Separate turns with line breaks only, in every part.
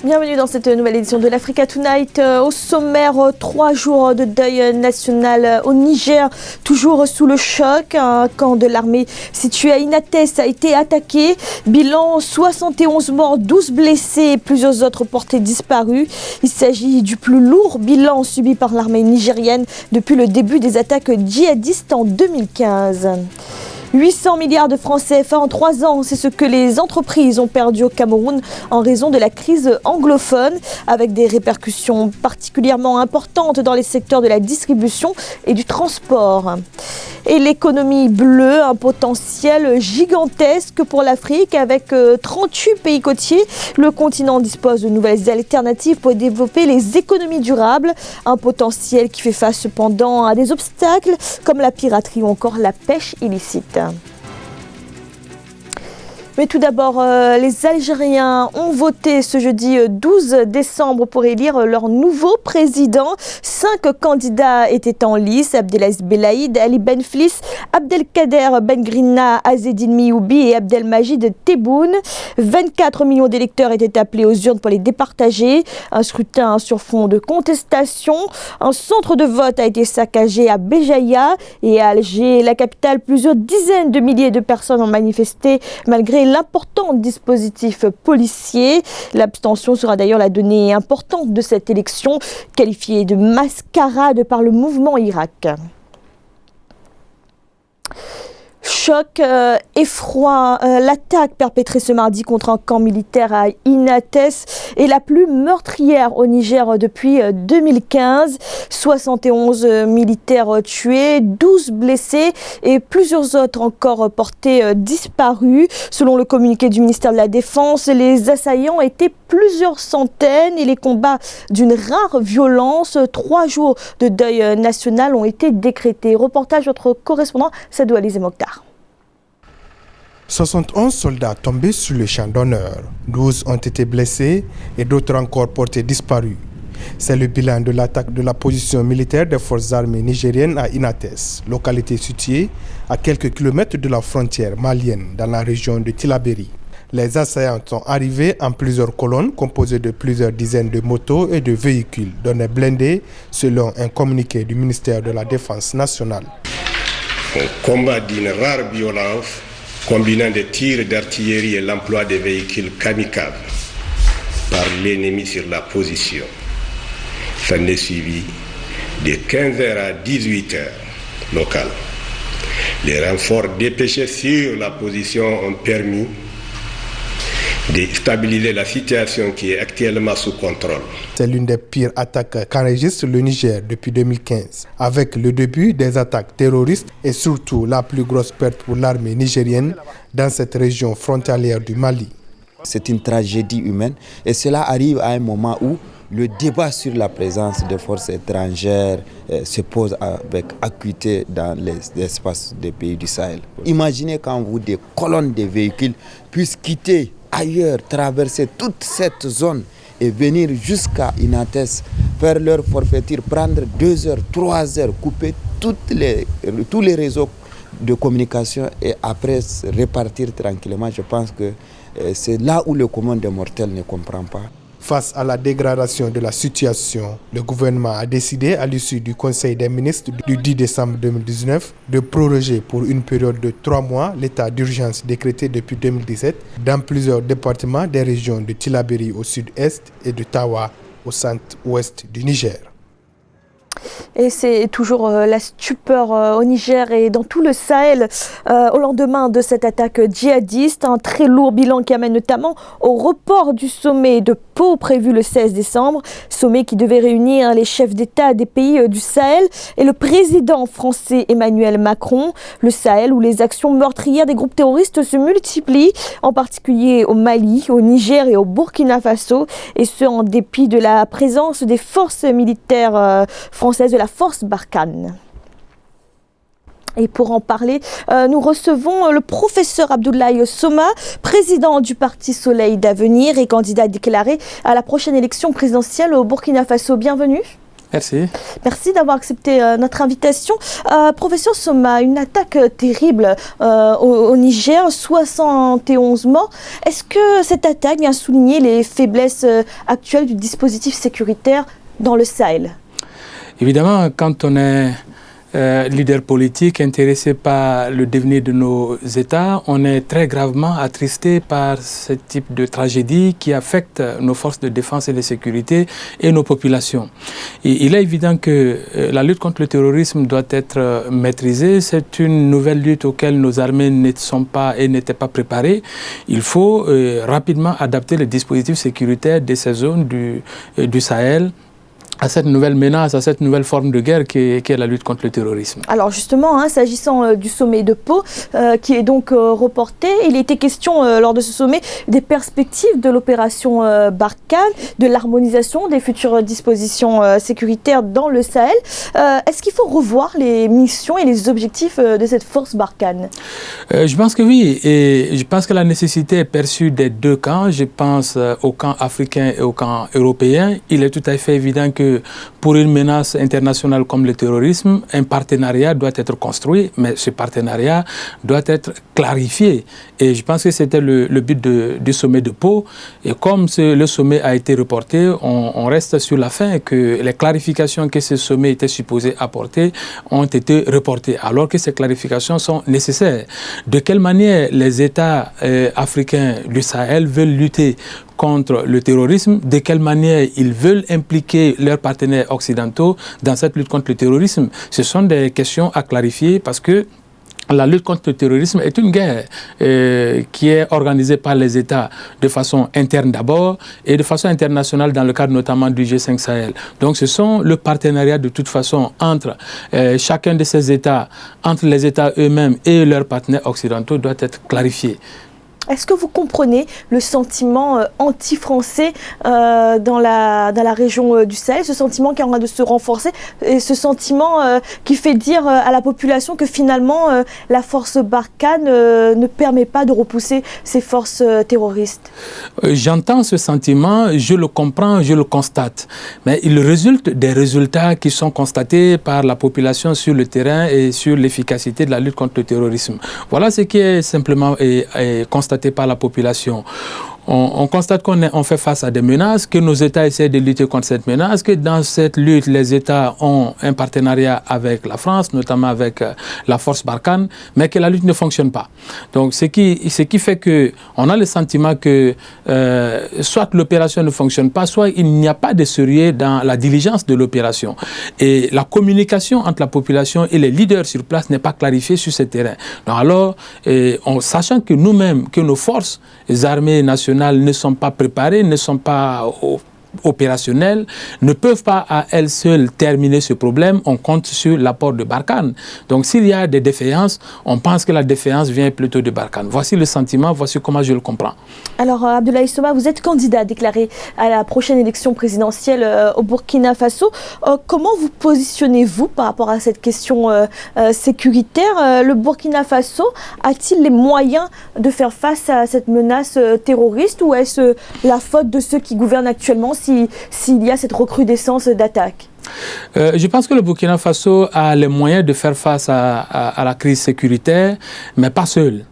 Bienvenue dans cette nouvelle édition de l'Africa Tonight. Au sommaire, 3 jours de deuil national au Niger, toujours sous le choc. Un camp de l'armée situé à Inates a été attaqué. Bilan 71 morts, 12 blessés et plusieurs autres portés disparus. Il s'agit du plus lourd bilan subi par l'armée nigérienne depuis le début des attaques djihadistes en 2015. 800 milliards de francs CFA en 3 ans, c'est ce que les entreprises ont perdu au Cameroun en raison de la crise anglophone, avec des répercussions particulièrement importantes dans les secteurs de la distribution et du transport. Et l'économie bleue, un potentiel gigantesque pour l'Afrique avec 38 pays côtiers. Le continent dispose de nouvelles alternatives pour développer les économies durables. Un potentiel qui fait face cependant à des obstacles comme la piraterie ou encore la pêche illicite. Mais tout d'abord, les Algériens ont voté ce jeudi 12 décembre pour élire leur nouveau président. 5 candidats étaient en lice: Abdelaziz Belaïd, Ali Benflis, Abdelkader Bengrina, Azzedine Miyoubi et Abdelmajid Tebboune. 24 millions d'électeurs étaient appelés aux urnes pour les départager. Un scrutin sur fond de contestation. Un centre de vote a été saccagé à Béjaïa et à Alger, la capitale. Plusieurs dizaines de milliers de personnes ont manifesté malgré l'important dispositif policier. L'abstention sera d'ailleurs la donnée importante de cette élection, qualifiée de mascarade par le mouvement Irak. Choc, effroi, l'attaque perpétrée ce mardi contre un camp militaire à Inates est la plus meurtrière au Niger depuis 2015. 71 militaires tués, 12 blessés et plusieurs autres encore portés disparus. Selon le communiqué du ministère de la Défense, les assaillants étaient plusieurs centaines et les combats d'une rare violence. 3 jours de deuil national ont été décrétés. Reportage de notre correspondant Sadou Alizé Mokhtar.
71 soldats tombés sur le champ d'honneur, 12 ont été blessés et d'autres encore portés disparus. C'est le bilan de l'attaque de la position militaire des forces armées nigériennes à Inates, localité située à quelques kilomètres de la frontière malienne dans la région de Tillabéri. Les assaillants sont arrivés en plusieurs colonnes composées de plusieurs dizaines de motos et de véhicules, dont des blindés, selon un communiqué du ministère de la Défense nationale.
Un combat d'une rare violence, combinant des tirs d'artillerie et l'emploi des véhicules kamikazes par l'ennemi sur la position. S'en est suivi de 15h à 18h locales. Les renforts dépêchés sur la position ont permis de stabiliser la situation qui est actuellement sous contrôle.
C'est l'une des pires attaques qu'enregistre le Niger depuis 2015, avec le début des attaques terroristes et surtout la plus grosse perte pour l'armée nigérienne dans cette région frontalière du Mali.
C'est une tragédie humaine et cela arrive à un moment où le débat sur la présence de forces étrangères se pose avec acuité dans les espaces des pays du Sahel. Imaginez quand des colonnes de véhicules puissent quitter ailleurs, traverser toute cette zone et venir jusqu'à Inates, faire leur forfaiture, prendre 2 heures, 3 heures, couper tous les réseaux de communication et après repartir tranquillement. Je pense que c'est là où le commun des mortels ne comprend pas.
Face à la dégradation de la situation, le gouvernement a décidé, à l'issue du Conseil des ministres du 10 décembre 2019, de proroger pour une période de 3 mois l'état d'urgence décrété depuis 2017 dans plusieurs départements des régions de Tillabéri au sud-est et de Tawa au centre-ouest du Niger.
Et c'est toujours la stupeur au Niger et dans tout le Sahel au lendemain de cette attaque djihadiste. Un très lourd bilan qui amène notamment au report du sommet de Pau prévu le 16 décembre. Sommet qui devait réunir les chefs d'État des pays du Sahel et le président français Emmanuel Macron. Le Sahel où les actions meurtrières des groupes terroristes se multiplient, en particulier au Mali, au Niger et au Burkina Faso. Et ce en dépit de la présence des forces militaires françaises de la force Barkhane. Et pour en parler, nous recevons le professeur Abdoulaye Soma, président du parti Soleil d'Avenir et candidat déclaré à la prochaine élection présidentielle au Burkina Faso. Bienvenue.
Merci.
Merci d'avoir accepté notre invitation. Professeur Soma, une attaque terrible au Niger, 71 morts. Est-ce que cette attaque vient souligner les faiblesses actuelles du dispositif sécuritaire dans le Sahel?
Évidemment, quand on est leader politique intéressé par le devenir de nos États, on est très gravement attristé par ce type de tragédie qui affecte nos forces de défense et de sécurité et nos populations. Et il est évident que la lutte contre le terrorisme doit être maîtrisée. C'est une nouvelle lutte auquel nos armées ne sont pas et n'étaient pas préparées. Il faut rapidement adapter les dispositifs sécuritaires de ces zones du Sahel à cette nouvelle menace, à cette nouvelle forme de guerre qui est la lutte contre le terrorisme.
Alors justement, s'agissant du sommet de Pau, qui est donc reporté, il était question lors de ce sommet des perspectives de l'opération Barkhane, de l'harmonisation des futures dispositions sécuritaires dans le Sahel. Est-ce qu'il faut revoir les missions et les objectifs de cette force Barkhane?
Je pense que oui, et je pense que la nécessité est perçue des deux camps. Je pense au camp africain et au camp européen. Il est tout à fait évident que pour une menace internationale comme le terrorisme, un partenariat doit être construit, mais ce partenariat doit être clarifié. Et je pense que c'était le but du sommet de Pau. Et comme le sommet a été reporté, on reste sur la fin que les clarifications que ce sommet était supposé apporter ont été reportées, alors que ces clarifications sont nécessaires. De quelle manière les États africains du Sahel veulent lutter contre le terrorisme, de quelle manière ils veulent impliquer leurs partenaires occidentaux dans cette lutte contre le terrorisme. Ce sont des questions à clarifier parce que la lutte contre le terrorisme est une guerre qui est organisée par les États de façon interne d'abord et de façon internationale dans le cadre notamment du G5 Sahel. Donc ce sont le partenariat de toute façon entre chacun de ces États, entre les États eux-mêmes et leurs partenaires occidentaux doit être clarifié.
Est-ce que vous comprenez le sentiment anti-français dans la région du Sahel, ce sentiment qui est en train de se renforcer et ce sentiment qui fait dire à la population que finalement la force Barkhane ne permet pas de repousser ces forces terroristes?
J'entends ce sentiment, je le comprends, je le constate. Mais il résulte des résultats qui sont constatés par la population sur le terrain et sur l'efficacité de la lutte contre le terrorisme. Voilà ce qui est simplement constaté par la population. On constate qu'on fait face à des menaces, que nos États essaient de lutter contre cette menace, que dans cette lutte, les États ont un partenariat avec la France, notamment avec la force Barkhane, mais que la lutte ne fonctionne pas. Donc, ce qui fait qu'on a le sentiment que soit l'opération ne fonctionne pas, soit il n'y a pas de sérieux dans la diligence de l'opération. Et la communication entre la population et les leaders sur place n'est pas clarifiée sur ce terrain. Donc, alors, sachant que nous-mêmes, que nos forces, les armées nationales, ne sont pas préparées, ne sont pas opérationnelles, ne peuvent pas à elles seules terminer ce problème, on compte sur l'apport de Barkhane. Donc s'il y a des défaillances, on pense que la défaillance vient plutôt de Barkhane. Voici le sentiment, voici comment je le comprends.
Alors Abdoulaye Soma, vous êtes candidat déclaré à la prochaine élection présidentielle au Burkina Faso. Comment vous positionnez-vous par rapport à cette question sécuritaire? Le Burkina Faso a-t-il les moyens de faire face à cette menace terroriste ou est-ce la faute de ceux qui gouvernent actuellement s'il y a cette recrudescence d'attaques?
Je pense que le Burkina Faso a les moyens de faire face à la crise sécuritaire, mais pas seul.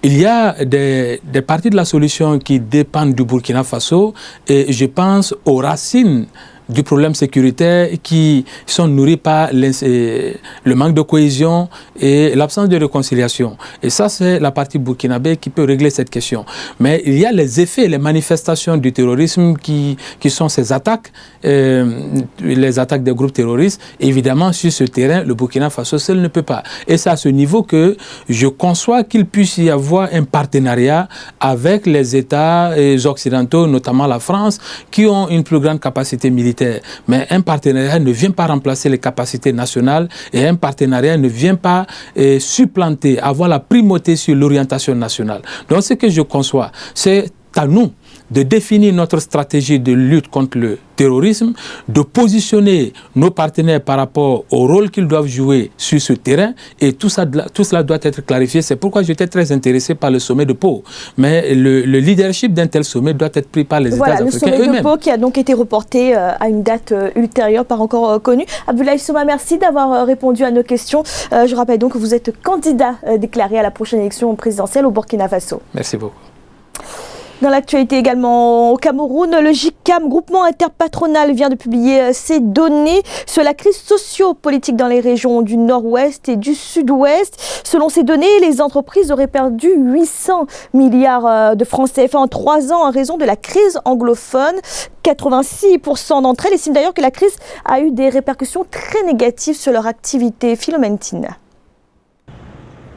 Il y a des parties de la solution qui dépendent du Burkina Faso et je pense aux racines du problème sécuritaire qui sont nourris par le manque de cohésion et l'absence de réconciliation. Et ça, c'est la partie burkinabé qui peut régler cette question. Mais il y a les effets, les manifestations du terrorisme qui sont ces attaques, les attaques des groupes terroristes. Évidemment, sur ce terrain, le Burkina Faso seul ne peut pas. Et c'est à ce niveau que je conçois qu'il puisse y avoir un partenariat avec les États occidentaux, notamment la France, qui ont une plus grande capacité militaire. Mais un partenariat ne vient pas remplacer les capacités nationales et un partenariat ne vient pas supplanter, avoir la primauté sur l'orientation nationale. Donc ce que je conçois, c'est à nous de définir notre stratégie de lutte contre le terrorisme, de positionner nos partenaires par rapport au rôle qu'ils doivent jouer sur ce terrain, et tout cela doit être clarifié. C'est pourquoi j'étais très intéressé par le sommet de Pau. Mais le leadership d'un tel sommet doit être pris par les États africains eux-mêmes.
Le sommet de Pau qui a donc été reporté à une date ultérieure, pas encore connue. Abdoulaye Souma, merci d'avoir répondu à nos questions. Je rappelle donc que vous êtes candidat déclaré à la prochaine élection présidentielle au Burkina Faso.
Merci beaucoup.
Dans l'actualité également au Cameroun, le GICAM, groupement interpatronal, vient de publier ses données sur la crise socio-politique dans les régions du nord-ouest et du sud-ouest. Selon ces données, les entreprises auraient perdu 800 milliards de francs CFA en 3 ans en raison de la crise anglophone. 86% d'entre elles estiment d'ailleurs que la crise a eu des répercussions très négatives sur leur activité. Philomène Tine.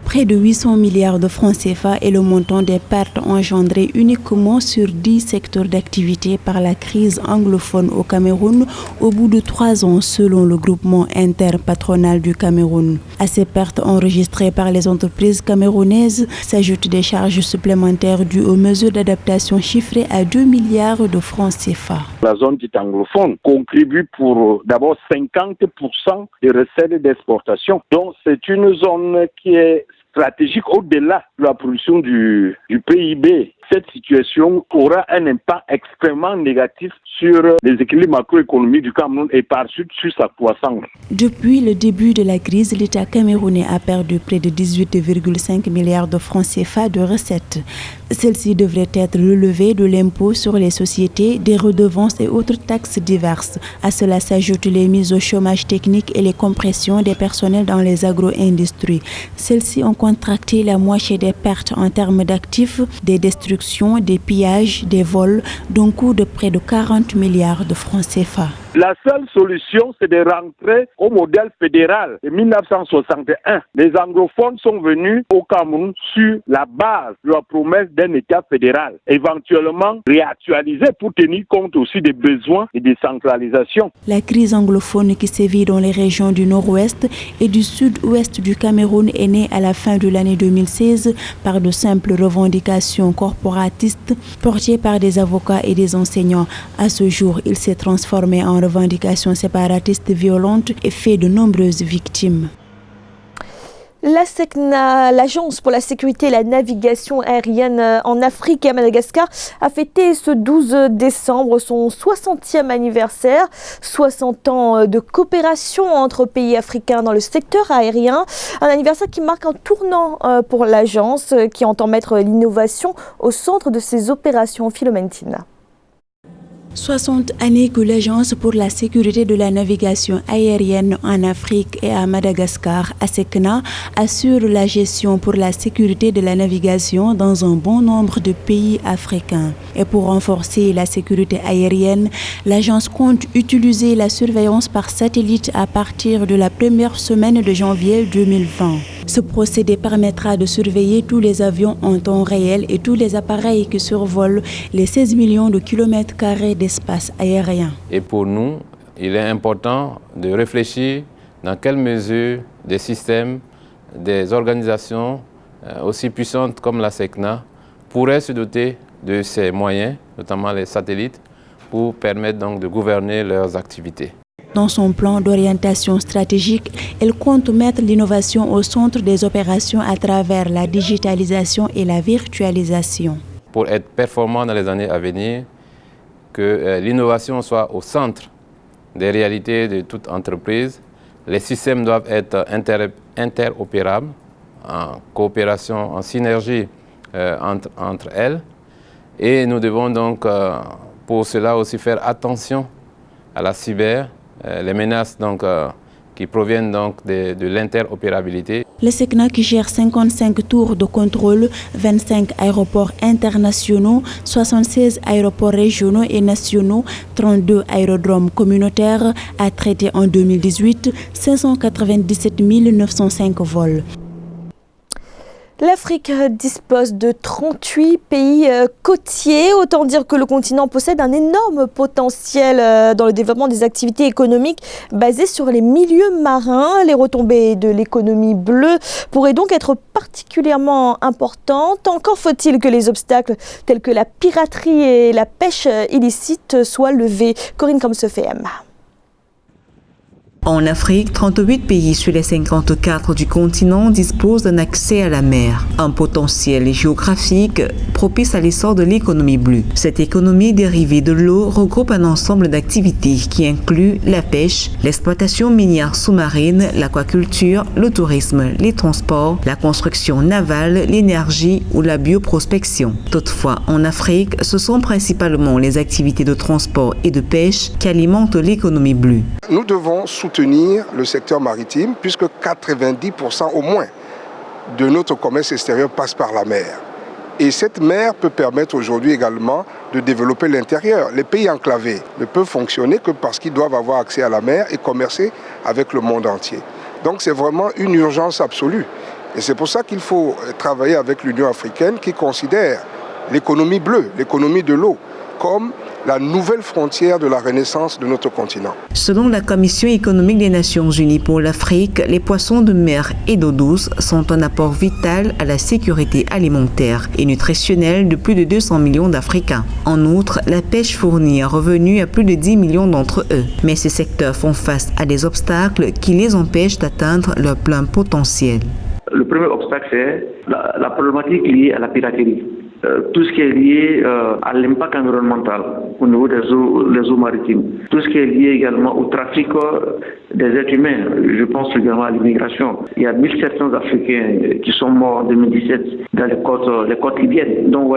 Près de 800 milliards de francs CFA est le montant des pertes engendrées uniquement sur 10 secteurs d'activité par la crise anglophone au Cameroun au bout de 3 ans selon le groupement interpatronal du Cameroun. À ces pertes enregistrées par les entreprises camerounaises s'ajoutent des charges supplémentaires dues aux mesures d'adaptation chiffrées à 2 milliards de francs CFA.
La zone dite anglophone contribue pour d'abord 50% des recettes d'exportation. Donc c'est une zone qui est stratégique au-delà de la production du PIB. Cette situation aura un impact extrêmement négatif sur les équilibres macroéconomiques du Cameroun et par suite sur sa croissance.
Depuis le début de la crise, l'État camerounais a perdu près de 18,5 milliards de francs CFA de recettes. Celles-ci devraient être relevées de l'impôt sur les sociétés, des redevances et autres taxes diverses. À cela s'ajoutent les mises au chômage technique et les compressions des personnels dans les agro-industries. Celles-ci ont contracté la moitié des pertes en termes d'actifs, des destructions, des pillages, des vols, d'un coût de près de 40 milliards de francs CFA.
La seule solution, c'est de rentrer au modèle fédéral de 1961. Les anglophones sont venus au Cameroun sur la base de la promesse d'un État fédéral, éventuellement réactualisé pour tenir compte aussi des besoins et des centralisations.
La crise anglophone qui sévit dans les régions du nord-ouest et du sud-ouest du Cameroun est née à la fin de l'année 2016 par de simples revendications corporatistes portées par des avocats et des enseignants. À ce jour, il s'est transformé en revendications séparatistes violentes et fait de nombreuses victimes.
La SECNA, l'Agence pour la sécurité et la navigation aérienne en Afrique et à Madagascar, a fêté ce 12 décembre son 60e anniversaire. 60 ans de coopération entre pays africains dans le secteur aérien. Un anniversaire qui marque un tournant pour l'agence qui entend mettre l'innovation au centre de ses opérations. Philomène Tine.
60 années que l'Agence pour la sécurité de la navigation aérienne en Afrique et à Madagascar, ASECNA, assure la gestion pour la sécurité de la navigation dans un bon nombre de pays africains. Et pour renforcer la sécurité aérienne, l'agence compte utiliser la surveillance par satellite à partir de la première semaine de janvier 2020. Ce procédé permettra de surveiller tous les avions en temps réel et tous les appareils qui survolent les 16 millions de kilomètres carrés d'espace aérien.
Et pour nous, il est important de réfléchir dans quelle mesure des systèmes, des organisations aussi puissantes comme la SECNA pourraient se doter de ces moyens, notamment les satellites, pour permettre donc de gouverner leurs activités.
Dans son plan d'orientation stratégique, elle compte mettre l'innovation au centre des opérations à travers la digitalisation et la virtualisation.
Pour être performant dans les années à venir, que l'innovation soit au centre des réalités de toute entreprise, les systèmes doivent être interopérables, en coopération, en synergie entre elles. Et nous devons donc pour cela aussi faire attention à la cyber, les menaces donc, qui proviennent donc de l'interopérabilité.
Le SECNA qui gère 55 tours de contrôle, 25 aéroports internationaux, 76 aéroports régionaux et nationaux, 32 aérodromes communautaires, a traité en 2018 597 905 vols.
L'Afrique dispose de 38 pays côtiers. Autant dire que le continent possède un énorme potentiel dans le développement des activités économiques basées sur les milieux marins. Les retombées de l'économie bleue pourraient donc être particulièrement importantes. Encore faut-il que les obstacles tels que la piraterie et la pêche illicite soient levés. Corinne Comsefem.
En Afrique, 38 pays sur les 54 du continent disposent d'un accès à la mer, un potentiel géographique propice à l'essor de l'économie bleue. Cette économie dérivée de l'eau regroupe un ensemble d'activités qui inclut la pêche, l'exploitation minière sous-marine, l'aquaculture, le tourisme, les transports, la construction navale, l'énergie ou la bioprospection. Toutefois, en Afrique, ce sont principalement les activités de transport et de pêche qui alimentent l'économie bleue.
Nous devons soutenir le secteur maritime puisque 90% au moins de notre commerce extérieur passe par la mer. Et cette mer peut permettre aujourd'hui également de développer l'intérieur. Les pays enclavés ne peuvent fonctionner que parce qu'ils doivent avoir accès à la mer et commercer avec le monde entier. Donc c'est vraiment une urgence absolue. Et c'est pour ça qu'il faut travailler avec l'Union africaine qui considère l'économie bleue, l'économie de l'eau, comme la nouvelle frontière de la renaissance de notre continent.
Selon la Commission économique des Nations Unies pour l'Afrique, les poissons de mer et d'eau douce sont un apport vital à la sécurité alimentaire et nutritionnelle de plus de 200 millions d'Africains. En outre, la pêche fournit un revenu à plus de 10 millions d'entre eux. Mais ces secteurs font face à des obstacles qui les empêchent d'atteindre leur plein potentiel.
Le premier obstacle, c'est la problématique liée à la piraterie. Tout ce qui est lié à l'impact environnemental au niveau des eaux maritimes. Tout ce qui est lié également au trafic des êtres humains. Je pense également à l'immigration. Il y a 1700 Africains qui sont morts en 2017 dans les côtes libyennes. Donc,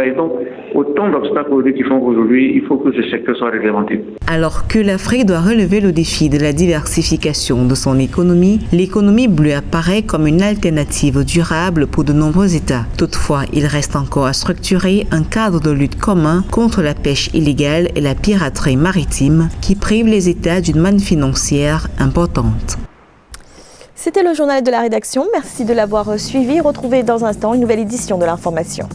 autant d'obstacles qui font qu'aujourd'hui, il faut que ce secteur soit réglementé.
Alors que l'Afrique doit relever le défi de la diversification de son économie, l'économie bleue apparaît comme une alternative durable pour de nombreux États. Toutefois, il reste encore à structurer un cadre de lutte commun contre la pêche illégale et la piraterie maritime qui prive les États d'une manne financière importante.
C'était le journal de la rédaction. Merci de l'avoir suivi. Retrouvez dans un instant une nouvelle édition de l'information.